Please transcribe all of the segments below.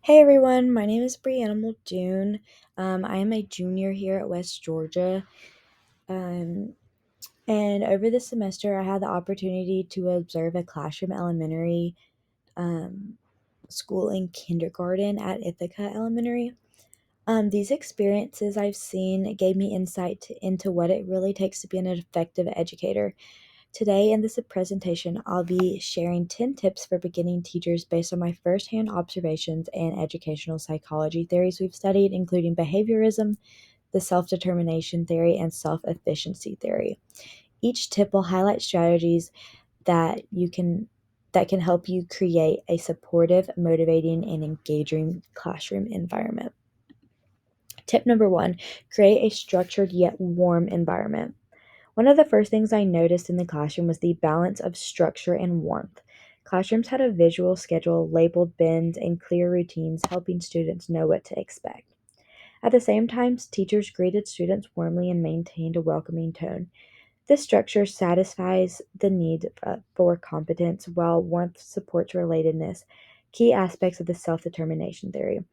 Hey everyone, my name is Brianna Muldoon. I am a junior here at West Georgia. Um, and over the semester, I had the opportunity to observe a classroom elementary um, school in kindergarten at Ithaca Elementary. These experiences I've seen gave me insight into what it really takes to be an effective educator. Today, in this presentation, I'll be sharing 10 tips for beginning teachers based on my firsthand observations and educational psychology theories we've studied, including behaviorism, the self-determination theory, and self-efficiency theory. Each tip will highlight strategies that can help you create a supportive, motivating, and engaging classroom environment. Tip number 1, create a structured yet warm environment. One of the first things I noticed in the classroom was the balance of structure and warmth. Classrooms had a visual schedule, labeled bins, and clear routines, helping students know what to expect. At the same time, teachers greeted students warmly and maintained a welcoming tone. This structure satisfies the need for competence, while warmth supports relatedness, key aspects of the self determination theory.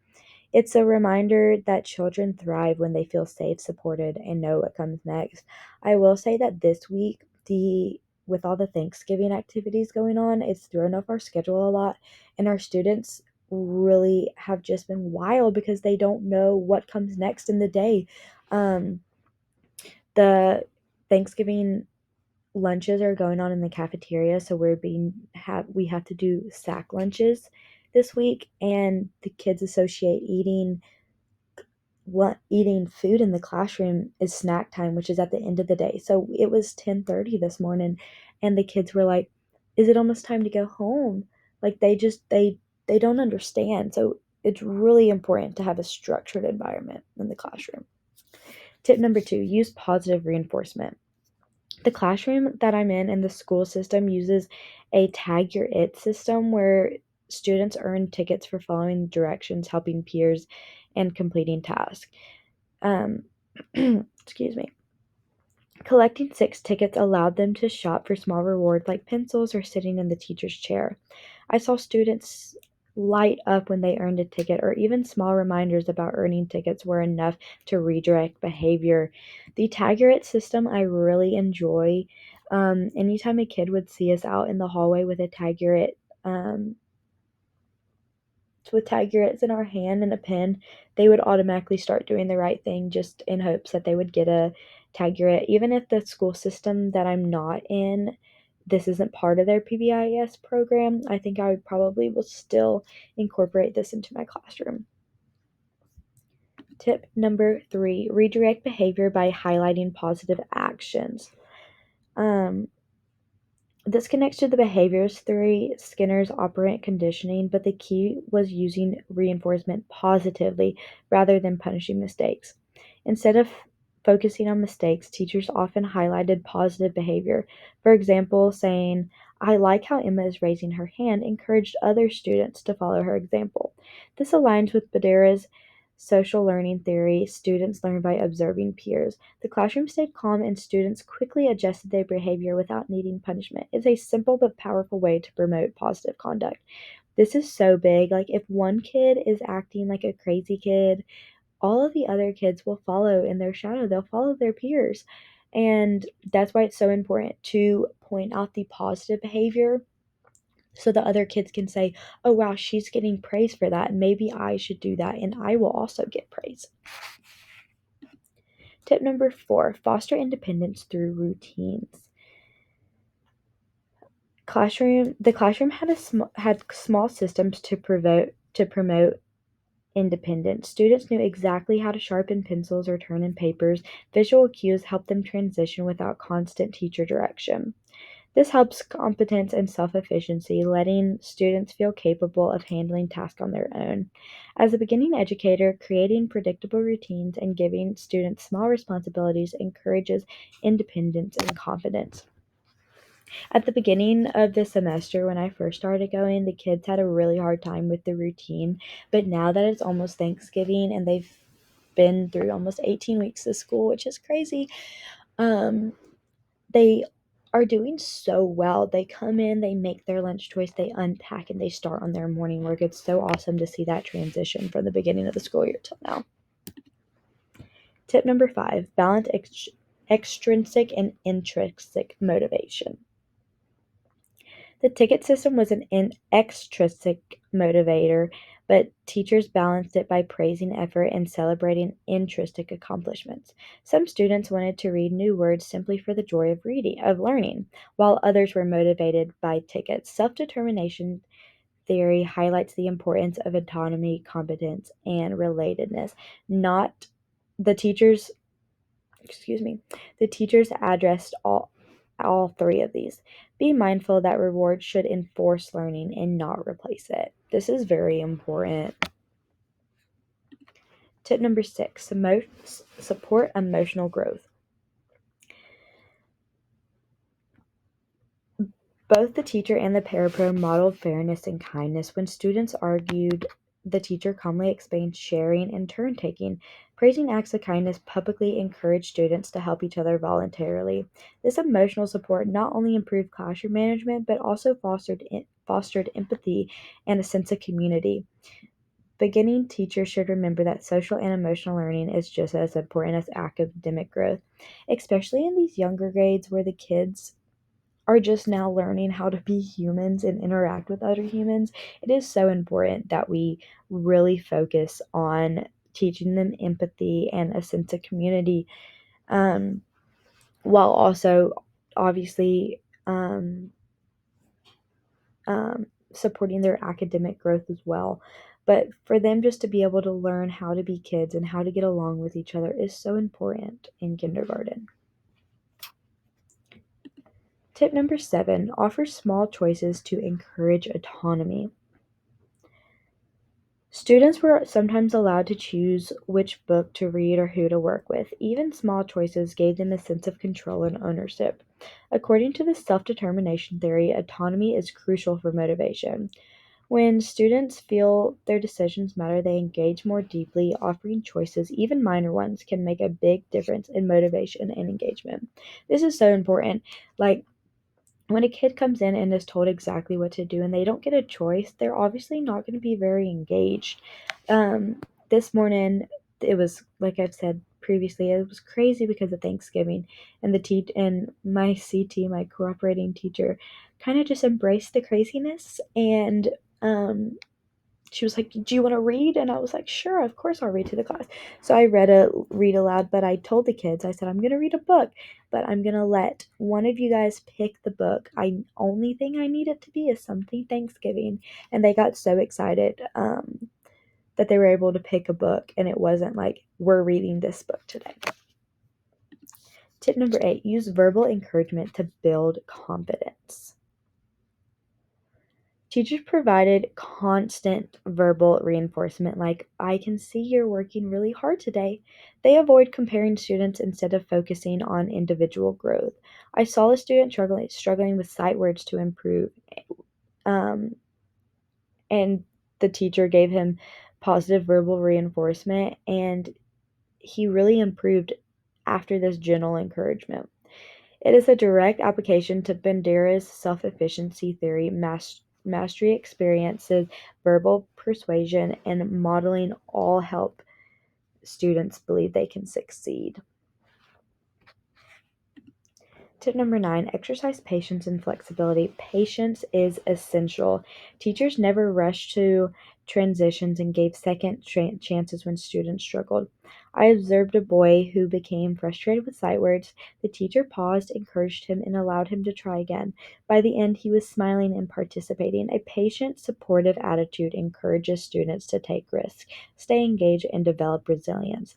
It's a reminder that children thrive when they feel safe, supported, and know what comes next. I will say that this week, the with all the Thanksgiving activities going on, it's thrown off our schedule a lot, and our students really have just been wild because they don't know what comes next in the day. Um, the Thanksgiving lunches are going on in the cafeteria, so we have to do sack lunches this week, and the kids associate eating food in the classroom is snack time, which is at the end of the day. So it was 10:30 this morning, and the kids were like, "Is it almost time to go home?" Like they don't understand. So it's really important to have a structured environment in the classroom. Tip number 2, use positive reinforcement. The classroom that I'm in and the school system uses a tag your it system where students earn tickets for following directions, helping peers, and completing tasks. Um, excuse me. Collecting 6 tickets allowed them to shop for small rewards like pencils or sitting in the teacher's chair. I saw students light up when they earned a ticket, or even small reminders about earning tickets were enough to redirect behavior. The Tag Your It system I really enjoy. Anytime a kid would see us out in the hallway with a Tag Your It with tag your its in our hand and a pen, they would automatically start doing the right thing just in hopes that they would get a tag your it. Even if the school system that I'm not in, this isn't part of their PBIS program, I think I would probably will still incorporate this into my classroom. Tip number 3, redirect behavior by highlighting positive actions. Um, This connects to the behaviors theory, Skinner's operant conditioning, but the key was using reinforcement positively rather than punishing mistakes. Instead of focusing on mistakes, teachers often highlighted positive behavior. For example, saying, "I like how Emma is raising her hand," encouraged other students to follow her example. This aligns with Badera's social learning theory, students learn by observing peers. The classroom stayed calm and students quickly adjusted their behavior without needing punishment. It's a simple but powerful way to promote positive conduct. This is so big. Like, if one kid is acting like a crazy kid, all of the other kids will follow in their shadow. They'll follow their peers. And that's why it's so important to point out the positive behavior so the other kids can say, "Oh, wow, she's getting praise for that. Maybe I should do that and I will also get praise." Tip number 4, foster independence through routines. The classroom had small systems to promote independence. Students knew exactly how to sharpen pencils or turn in papers. Visual cues helped them transition without constant teacher direction. This helps competence and self-efficiency, letting students feel capable of handling tasks on their own. As a beginning educator, creating predictable routines and giving students small responsibilities encourages independence and confidence. At the beginning of the semester, when I first started going, the kids had a really hard time with the routine. But now that it's almost Thanksgiving and they've been through almost 18 weeks of school, which is crazy, um, they are doing so well. They come in, they make their lunch choice, they unpack, and they start on their morning work. It's so awesome to see that transition from the beginning of the school year till now. Tip number 5, balance extrinsic and intrinsic motivation. The ticket system was an extrinsic motivator, but teachers balanced it by praising effort and celebrating intrinsic accomplishments. Some students wanted to read new words simply for the joy of learning, while others were motivated by tickets. Self-determination theory highlights the importance of autonomy, competence, and relatedness. Not the teachers excuse me, the teachers addressed all three of these. Be mindful that rewards should enforce learning and not replace it. This is very important. Tip number 6, support emotional growth. Both the teacher and the parapro modeled fairness and kindness. When students argued, the teacher calmly explained sharing and turn taking. Praising acts of kindness publicly encouraged students to help each other voluntarily. This emotional support not only improved classroom management, but also fostered empathy and a sense of community. Beginning teachers should remember that social and emotional learning is just as important as academic growth, especially in these younger grades where the kids are just now learning how to be humans and interact with other humans. It is so important that we really focus on teaching them empathy and a sense of community, um, while also obviously supporting their academic growth as well. But for them just to be able to learn how to be kids and how to get along with each other is so important in kindergarten. Tip number 7, offer small choices to encourage autonomy. Students were sometimes allowed to choose which book to read or who to work with. Even small choices gave them a sense of control and ownership. According to the self-determination theory, autonomy is crucial for motivation. When students feel their decisions matter, they engage more deeply. Offering choices, even minor ones, can make a big difference in motivation and engagement. This is so important. Like, when a kid comes in and is told exactly what to do and they don't get a choice, they're obviously not going to be very engaged. This morning, it was like I've said previously, it was crazy because of Thanksgiving, and my CT, my cooperating teacher, kind of just embraced the craziness, and she was like, "Do you want to read?" And I was like, "Sure, of course I'll read to the class." So I read aloud, but I told the kids, I said, "I'm going to read a book, but I'm going to let one of you guys pick the book. Only thing I need it to be is something Thanksgiving." And they got so excited that they were able to pick a book, and it wasn't like, "We're reading this book today." Tip number 8, use verbal encouragement to build confidence. Teachers provided constant verbal reinforcement like, "I can see you're working really hard today." They avoid comparing students instead of focusing on individual growth. I saw a student struggling with sight words to improve, um, and the teacher gave him positive verbal reinforcement, and he really improved after this gentle encouragement. It is a direct application to Bandera's self-efficacy theory, mastery experiences, verbal persuasion, and modeling all help students believe they can succeed. Tip number 9, exercise patience and flexibility. Patience is essential. Teachers never rushed to transitions and gave second chances when students struggled. I observed a boy who became frustrated with sight words. The teacher paused, encouraged him, and allowed him to try again. By the end, he was smiling and participating. A patient, supportive attitude encourages students to take risks, stay engaged, and develop resilience,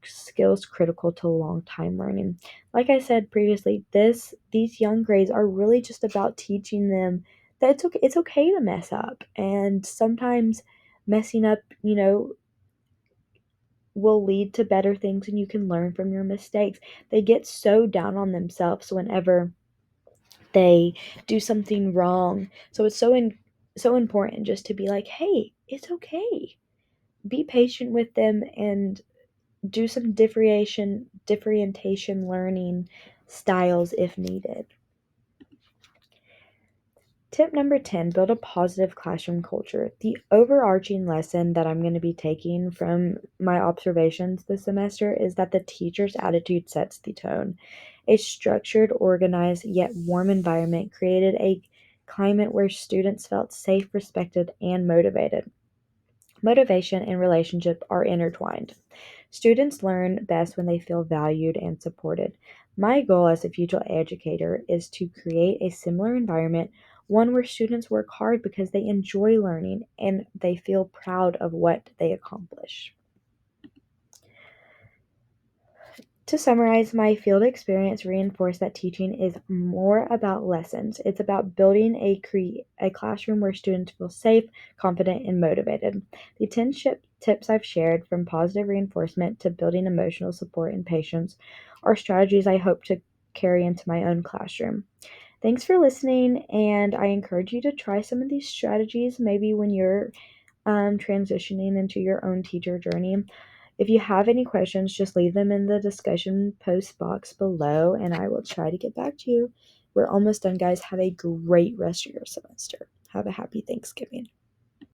skills critical to long-time learning. Like I said previously, these young grades are really just about teaching them that it's okay to mess up, and sometimes messing up, will lead to better things, and you can learn from your mistakes. They get so down on themselves whenever they do something wrong. So it's so important just to be like, "Hey, it's okay." Be patient with them and do some differentiation learning styles if needed. Tip number 10, build a positive classroom culture. The overarching lesson that I'm going to be taking from my observations this semester is that the teacher's attitude sets the tone. A structured, organized, yet warm environment created a climate where students felt safe, respected, and motivated. Motivation and relationship are intertwined. Students learn best when they feel valued and supported. My goal as a future educator is to create a similar environment, one where students work hard because they enjoy learning and they feel proud of what they accomplish. To summarize, my field experience reinforced that teaching is more about lessons. It's about building a classroom where students feel safe, confident, and motivated. The 10 tips I've shared, from positive reinforcement to building emotional support and patience, are strategies I hope to carry into my own classroom. Thanks for listening, and I encourage you to try some of these strategies maybe when you're transitioning into your own teacher journey. If you have any questions, just leave them in the discussion post box below and I will try to get back to you. We're almost done, guys. Have a great rest of your semester. Have a happy Thanksgiving.